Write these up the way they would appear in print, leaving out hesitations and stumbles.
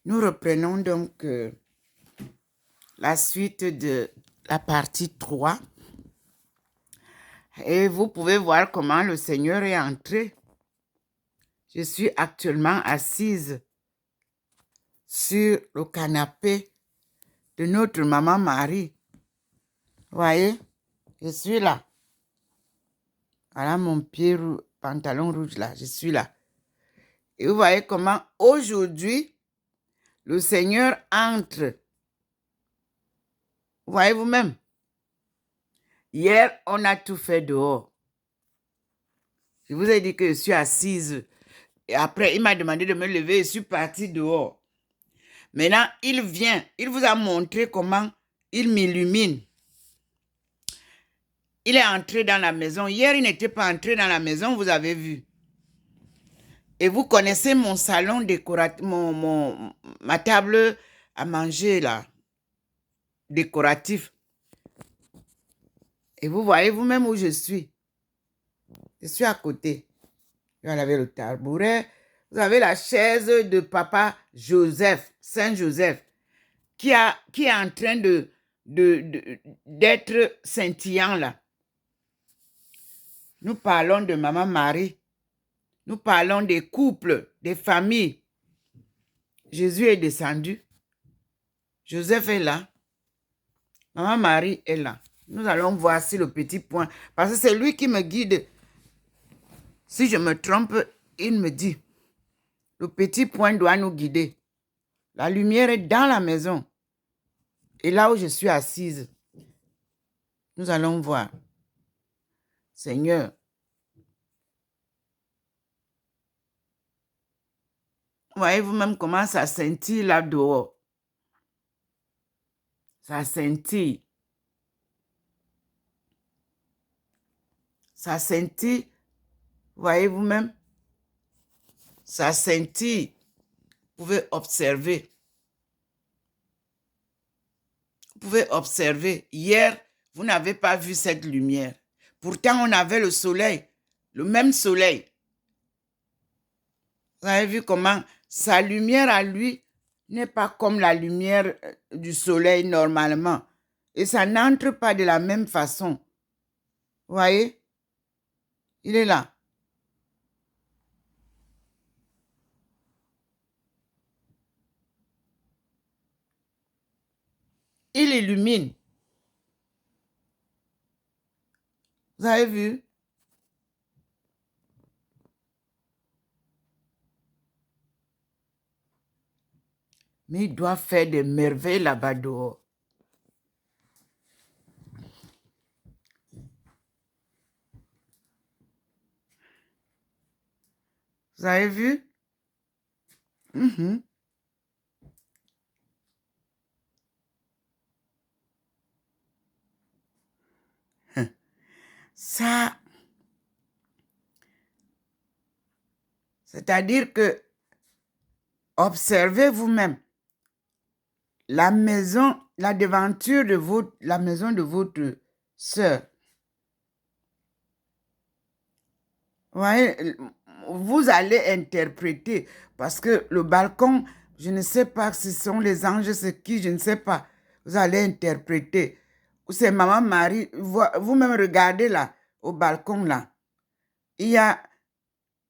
Nous reprenons donc la suite de la partie 3. Et vous pouvez voir comment le Seigneur est entré. Je suis actuellement assise sur le canapé de notre maman Marie. Vous voyez, je suis là. Voilà mon pantalon rouge là, je suis là. Et vous voyez comment aujourd'hui, le Seigneur entre. Vous voyez vous-même. Hier, on a tout fait dehors. Je vous ai dit que je suis assise. Et après, il m'a demandé de me lever et je suis partie dehors. Maintenant, il vient. Il vous a montré comment il m'illumine. Il est entré dans la maison. Hier, il n'était pas entré dans la maison, vous avez vu. Et vous connaissez mon salon décoratif, ma table à manger là, décoratif. Et vous voyez vous-même où je suis. Je suis à côté. Vous avez le tabouret. Vous avez la chaise de papa Joseph, Saint Joseph, qui est en train d'être scintillant là. Nous parlons de maman Marie. Nous parlons des couples, des familles. Jésus est descendu. Joseph est là. Maman Marie est là. Nous allons voir si le petit point, parce que c'est lui qui me guide. Si je me trompe, il me dit. Le petit point doit nous guider. La lumière est dans la maison. Et là où je suis assise, nous allons voir. Seigneur, voyez vous-même comment ça scintille là dehors. Ça scintille. Ça scintille. Voyez vous-même. Ça scintille. Vous pouvez observer. Vous pouvez observer. Hier, vous n'avez pas vu cette lumière. Pourtant, on avait le soleil. Le même soleil. Vous avez vu comment sa lumière à lui n'est pas comme la lumière du soleil normalement. Et ça n'entre pas de la même façon. Vous voyez? Il est là. Il illumine. Vous avez vu? Mais il doit faire des merveilles là-bas dehors. Vous avez vu? Ça, c'est-à-dire que observez vous-même la maison, la devanture de la maison de votre sœur. Vous voyez, vous allez interpréter parce que le balcon, je ne sais pas si ce sont les anges, c'est qui, je ne sais pas. Vous allez interpréter. C'est maman Marie, vous-même regardez là, au balcon là. Il y a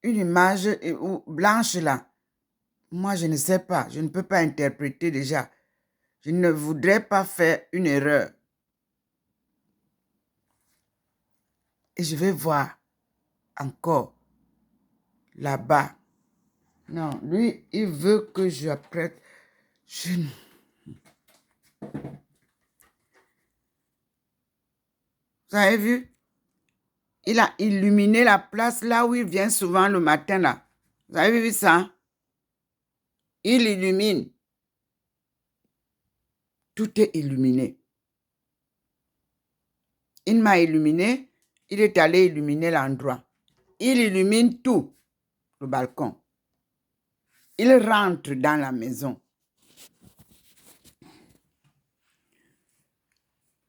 une image blanche là. Moi, je ne sais pas, je ne peux pas interpréter déjà. Je ne voudrais pas faire une erreur. Et je vais voir encore là-bas. Non, lui, il veut que je apprête. Vous avez vu? Il a illuminé la place là où il vient souvent le matin là. Vous avez vu ça? Il illumine. Tout est illuminé. Il m'a illuminé. Il est allé illuminer l'endroit. Il illumine tout, le balcon. Il rentre dans la maison.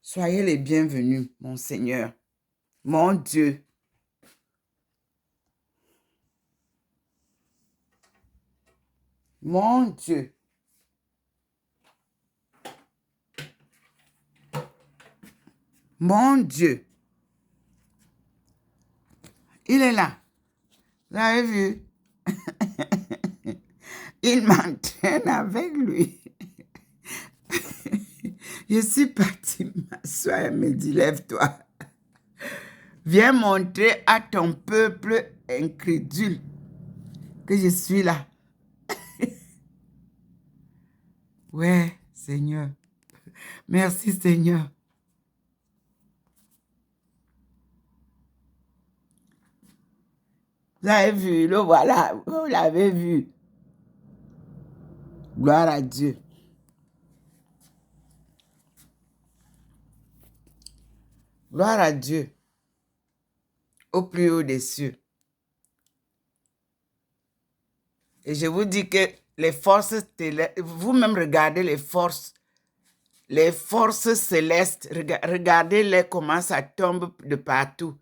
Soyez les bienvenus, mon Seigneur, mon Dieu. Mon Dieu. Mon Dieu. Il est là. Vous avez vu? Il m'entraîne avec lui. Je suis partie m'asseoir. Elle me dit, lève-toi. Viens montrer à ton peuple incrédule que je suis là. Ouais, Seigneur. Merci, Seigneur. Vous avez vu, le voilà. Vous l'avez vu. Gloire à Dieu. Gloire à Dieu. Au plus haut des cieux. Et je vous dis que les forces stellaires, vous-même regardez les forces célestes, regardez-les comment ça tombe de partout.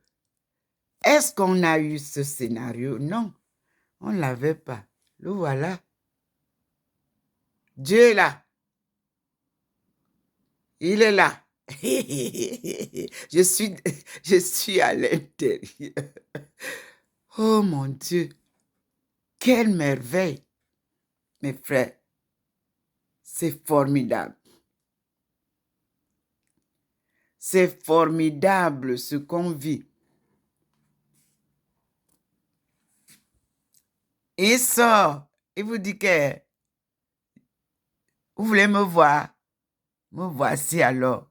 Est-ce qu'on a eu ce scénario? Non, on ne l'avait pas. Le voilà. Dieu est là. Il est là. je suis à l'intérieur. Oh mon Dieu. Quelle merveille. Mes frères, c'est formidable. C'est formidable ce qu'on vit. Il sort. Il vous dit que vous voulez me voir. Me voici alors.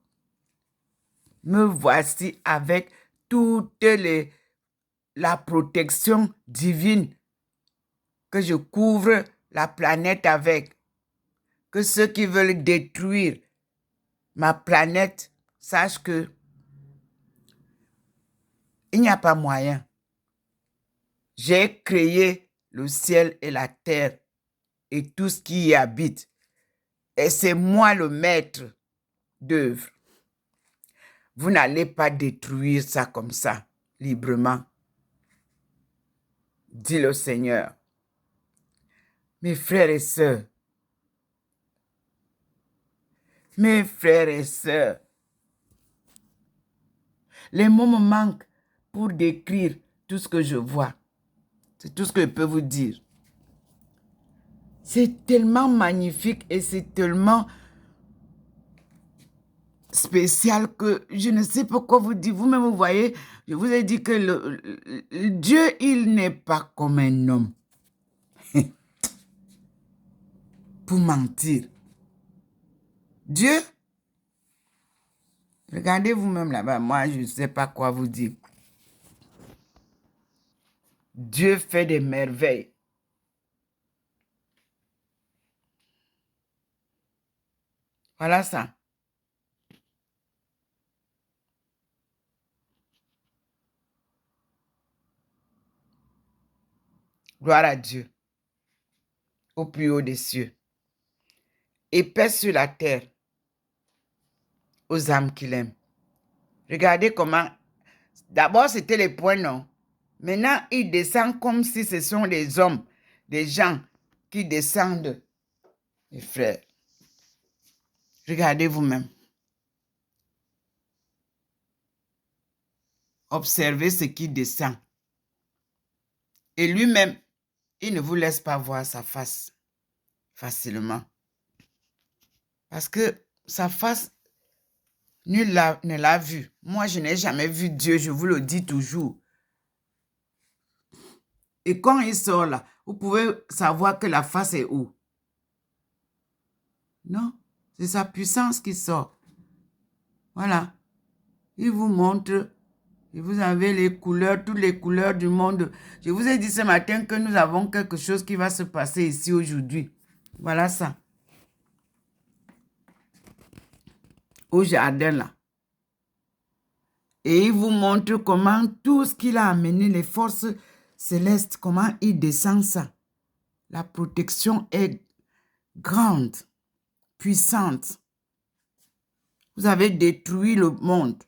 Me voici avec toute la protection divine que je couvre la planète avec. Que ceux qui veulent détruire ma planète sachent que il n'y a pas moyen. J'ai créé le ciel et la terre et tout ce qui y habite. Et c'est moi le maître d'œuvre. Vous n'allez pas détruire ça comme ça, librement. Dit le Seigneur. Mes frères et sœurs, les mots me manquent pour décrire tout ce que je vois. C'est tout ce que je peux vous dire. C'est tellement magnifique et c'est tellement spécial que je ne sais pas quoi vous dire. Vous-même, vous voyez, je vous ai dit que Dieu, il n'est pas comme un homme. Pour mentir. Dieu, regardez vous-même là-bas. Moi, je ne sais pas quoi vous dire. Dieu fait des merveilles. Voilà ça. Gloire à Dieu. Au plus haut des cieux. Et paix sur la terre. Aux âmes qu'il aime. Regardez comment. D'abord, c'était les points, non? Maintenant, il descend comme si ce sont des hommes, des gens qui descendent. Mes frères, regardez vous-même. Observez ce qui descend. Et lui-même, il ne vous laisse pas voir sa face facilement. Parce que sa face, nul ne l'a vu. Moi, je n'ai jamais vu Dieu, je vous le dis toujours. Et quand il sort là, vous pouvez savoir que la face est où? Non, c'est sa puissance qui sort. Voilà. Il vous montre, et vous avez les couleurs, toutes les couleurs du monde. Je vous ai dit ce matin que nous avons quelque chose qui va se passer ici aujourd'hui. Voilà ça. Au jardin là. Et il vous montre comment tout ce qu'il a amené, les forces célestes, comment il descend ça. La protection est grande, puissante. Vous avez détruit le monde.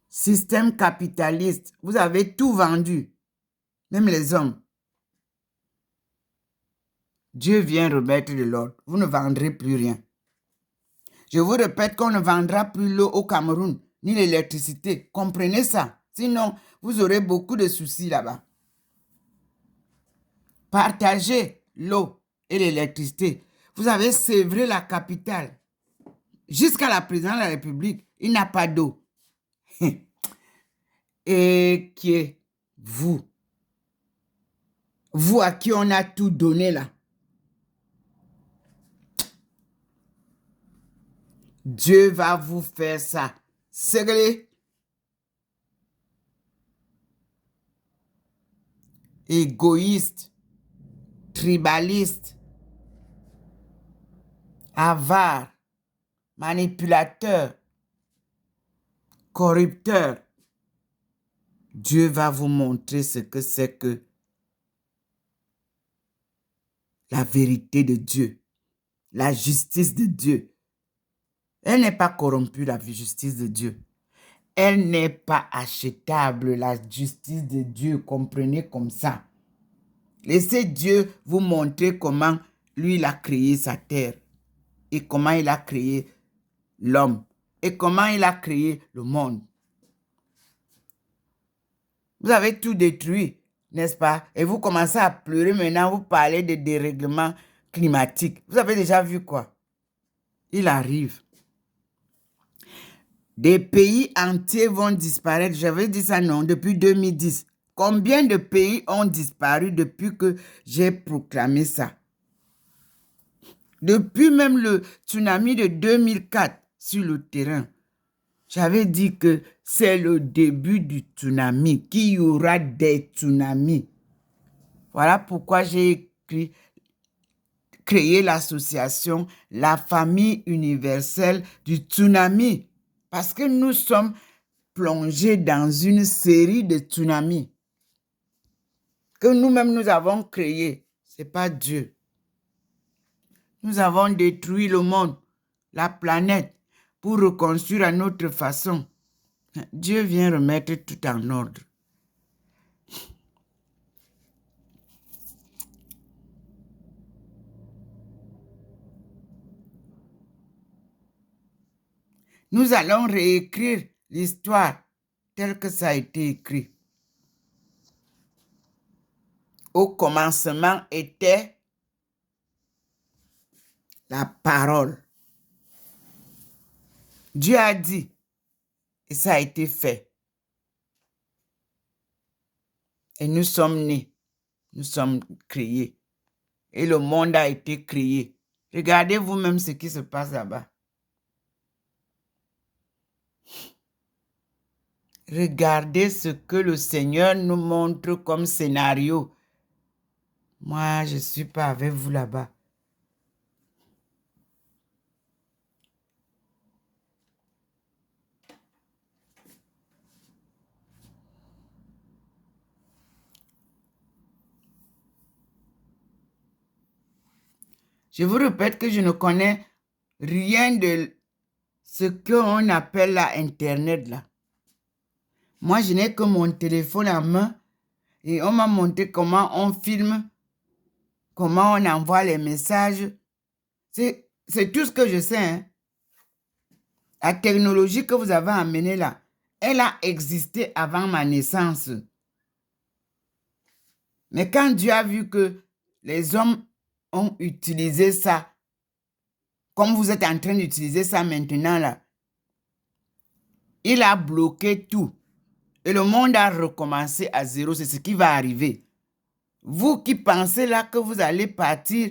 Système capitaliste, vous avez tout vendu, même les hommes. Dieu vient remettre de l'ordre. Vous ne vendrez plus rien. Je vous répète qu'on ne vendra plus l'eau au Cameroun, ni l'électricité. Comprenez ça. Sinon, vous aurez beaucoup de soucis là-bas. Partagez l'eau et l'électricité. Vous avez sévré la capitale. Jusqu'à la présidence de la République, il n'a pas d'eau. Et qui est vous? Vous à qui on a tout donné là. Dieu va vous faire ça. Séglé. Égoïste. Tribaliste. Avare. Manipulateur. Corrupteur. Dieu va vous montrer ce que c'est que la vérité de Dieu. La justice de Dieu. Elle n'est pas corrompue, la justice de Dieu. Elle n'est pas achetable, la justice de Dieu. Comprenez comme ça. Laissez Dieu vous montrer comment lui, il a créé sa terre. Et comment il a créé l'homme. Et comment il a créé le monde. Vous avez tout détruit, n'est-ce pas? Et vous commencez à pleurer maintenant, vous parlez de dérèglement climatique. Vous avez déjà vu quoi? Il arrive. Des pays entiers vont disparaître. J'avais dit ça, non, depuis 2010. Combien de pays ont disparu depuis que j'ai proclamé ça? Depuis même le tsunami de 2004 sur le terrain, j'avais dit que c'est le début du tsunami, qu'il y aura des tsunamis. Voilà pourquoi j'ai créé l'association La Famille Universelle du Tsunami. Parce que nous sommes plongés dans une série de tsunamis que nous-mêmes nous avons créés. Ce n'est pas Dieu. Nous avons détruit le monde, la planète, pour reconstruire à notre façon. Dieu vient remettre tout en ordre. Nous allons réécrire l'histoire telle que ça a été écrit. Au commencement était la parole. Dieu a dit, et ça a été fait. Et nous sommes nés, nous sommes créés. Et le monde a été créé. Regardez vous-même ce qui se passe là-bas. Regardez ce que le Seigneur nous montre comme scénario. Moi, je ne suis pas avec vous là-bas. Je vous répète que je ne connais rien de ce qu'on appelle là Internet là. Moi, je n'ai que mon téléphone en main et on m'a montré comment on filme, comment on envoie les messages. C'est tout ce que je sais. Hein. La technologie que vous avez amenée là, elle a existé avant ma naissance. Mais quand Dieu a vu que les hommes ont utilisé ça, comme vous êtes en train d'utiliser ça maintenant là, il a bloqué tout. Et le monde a recommencé à zéro. C'est ce qui va arriver. Vous qui pensez là que vous allez partir,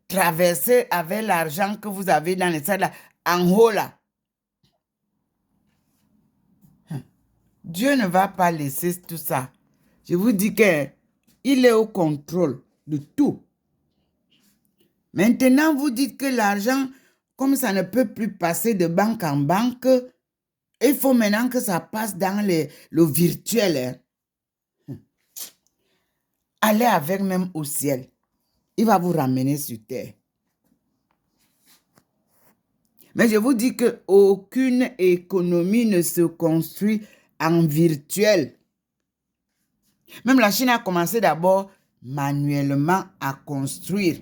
traverser avec l'argent que vous avez dans les salles là, en haut là. Dieu ne va pas laisser tout ça. Je vous dis qu'il est au contrôle de tout. Maintenant, vous dites que l'argent, comme ça ne peut plus passer de banque en banque, il faut maintenant que ça passe dans le virtuel. Hein. Allez avec même au ciel. Il va vous ramener sur terre. Mais je vous dis qu'aucune économie ne se construit en virtuel. Même la Chine a commencé d'abord manuellement à construire,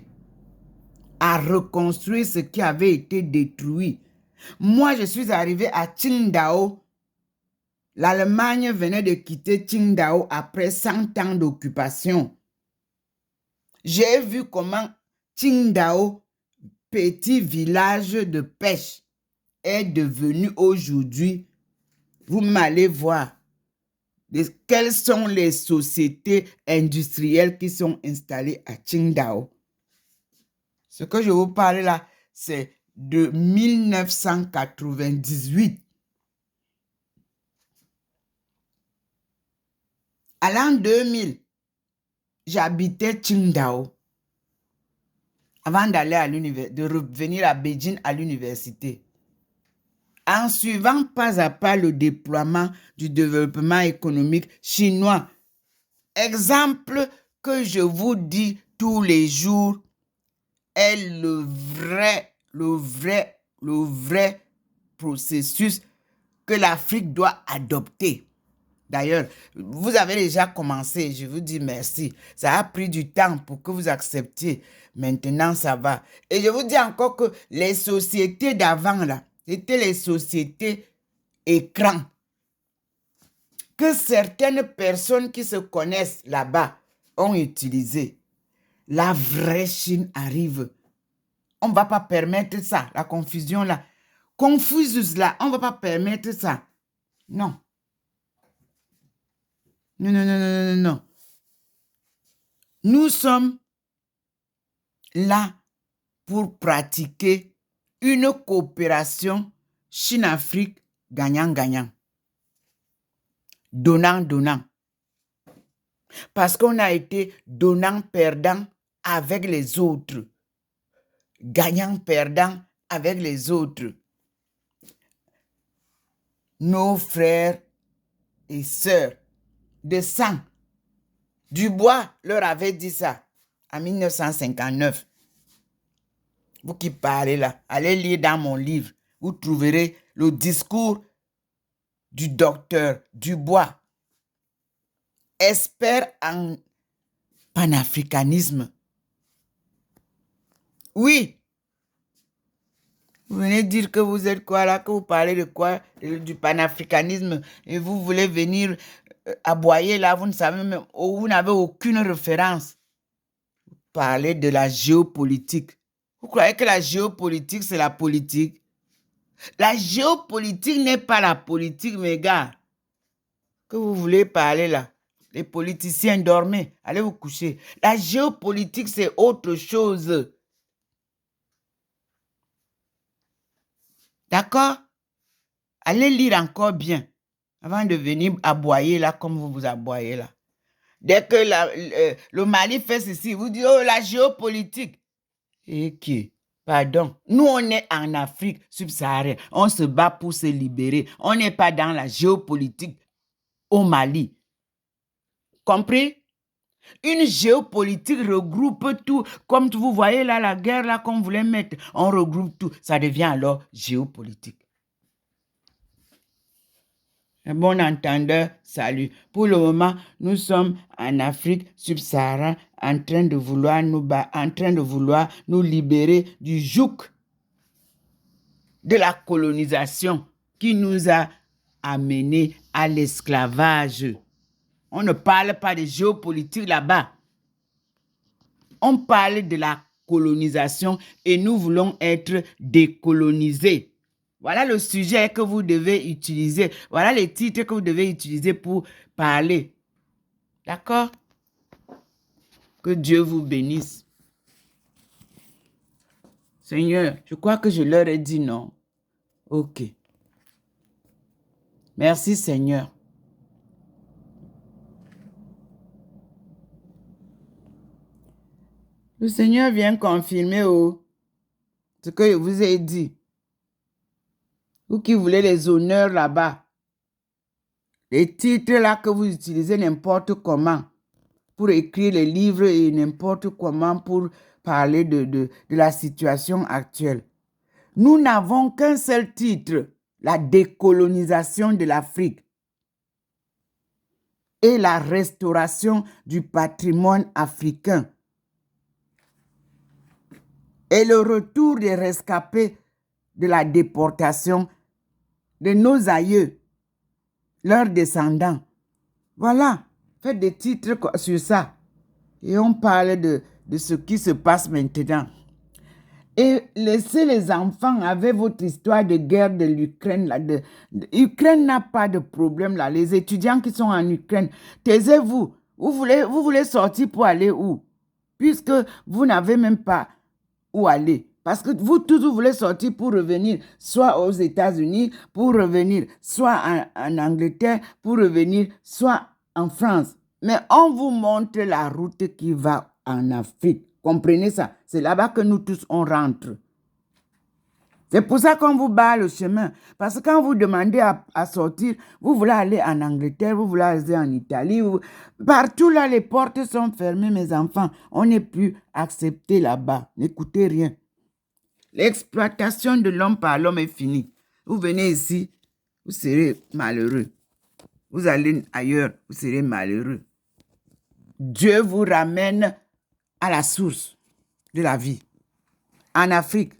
à reconstruire ce qui avait été détruit. Moi, je suis arrivé à Qingdao. L'Allemagne venait de quitter Qingdao après 100 ans d'occupation. J'ai vu comment Qingdao, petit village de pêche, est devenu aujourd'hui, vous m'allez voir, quelles sont les sociétés industrielles qui sont installées à Qingdao. Ce que je vous parle là, c'est de 1998. À l'an 2000, j'habitais Qingdao avant d'aller à l'université, de revenir à Beijing à l'université. En suivant pas à pas le déploiement du développement économique chinois, exemple que je vous dis tous les jours, est le vrai processus que l'Afrique doit adopter. D'ailleurs, vous avez déjà commencé, je vous dis merci. Ça a pris du temps pour que vous acceptiez. Maintenant, ça va. Et je vous dis encore que les sociétés d'avant, là, c'était les sociétés écrans. Que certaines personnes qui se connaissent là-bas ont utilisé. La vraie Chine arrive. On ne va pas permettre ça, la confusion là. Confusus là, on ne va pas permettre ça. Non. Non, non, non, non, non, non. Nous sommes là pour pratiquer une coopération Chine-Afrique gagnant-gagnant. Donnant-donnant. Parce qu'on a été donnant-perdant avec les autres. Gagnant-perdant avec les autres. Nos frères et sœurs de sang. Dubois leur avait dit ça en 1959. Vous qui parlez là, allez lire dans mon livre. Vous trouverez le discours du docteur Dubois, expert en panafricanisme. Oui. Vous venez dire que vous êtes quoi là, que vous parlez de quoi, du panafricanisme, et vous voulez venir aboyer là, vous ne savez même, vous n'avez aucune référence. Vous parlez de la géopolitique. Vous croyez que la géopolitique, c'est la politique? La géopolitique n'est pas la politique, mes gars. Que vous voulez parler là? Les politiciens, dormez, allez vous coucher. La géopolitique, c'est autre chose. D'accord? Allez lire encore bien avant de venir aboyer là comme vous vous aboyez là. Dès que le Mali fait ceci, vous dites, oh, la géopolitique. Et qui? Pardon. Nous, on est en Afrique subsaharienne. On se bat pour se libérer. On n'est pas dans la géopolitique au Mali. Compris? Une géopolitique regroupe tout. Comme vous voyez là, la guerre là qu'on voulait mettre, on regroupe tout. Ça devient alors géopolitique. Un bon entendeur, salut. Pour le moment, nous sommes en Afrique subsaharienne en train de vouloir nous libérer du joug de la colonisation qui nous a amenés à l'esclavage. On ne parle pas de géopolitique là-bas. On parle de la colonisation et nous voulons être décolonisés. Voilà le sujet que vous devez utiliser. Voilà les titres que vous devez utiliser pour parler. D'accord? Que Dieu vous bénisse. Seigneur, je crois que je leur ai dit non. Ok. Merci Seigneur. Le Seigneur vient confirmer ce que je vous ai dit. Vous qui voulez les honneurs là-bas. Les titres là que vous utilisez n'importe comment. Pour écrire les livres et n'importe comment pour parler de la situation actuelle. Nous n'avons qu'un seul titre, la décolonisation de l'Afrique et la restauration du patrimoine africain et le retour des rescapés de la déportation de nos aïeux, leurs descendants. Voilà, faites des titres sur ça. Et on parle de ce qui se passe maintenant. Et laissez les enfants avec votre histoire de guerre de l'Ukraine. L'Ukraine n'a pas de problème là. Les étudiants qui sont en Ukraine, taisez-vous. Vous voulez sortir pour aller où? Puisque vous n'avez même pas où aller. Parce que vous tous, vous voulez sortir pour revenir soit aux États-Unis, pour revenir soit en Angleterre, pour revenir soit en France. Mais on vous montre la route qui va en Afrique. Comprenez ça? C'est là-bas que nous tous, on rentre. C'est pour ça qu'on vous barre le chemin. Parce que quand vous demandez à sortir, vous voulez aller en Angleterre, vous voulez aller en Italie. Partout là, les portes sont fermées, mes enfants. On n'est plus accepté là-bas. N'écoutez rien. L'exploitation de l'homme par l'homme est finie. Vous venez ici, vous serez malheureux. Vous allez ailleurs, vous serez malheureux. Dieu vous ramène à la source de la vie. En Afrique,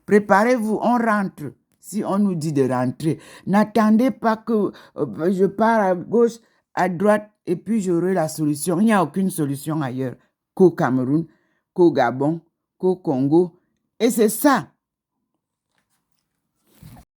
préparez-vous, on rentre. Si on nous dit de rentrer, n'attendez pas que je pars à gauche, à droite, et puis j'aurai la solution. Il n'y a aucune solution ailleurs qu'au Cameroun, qu'au Gabon, qu'au Congo. Et c'est ça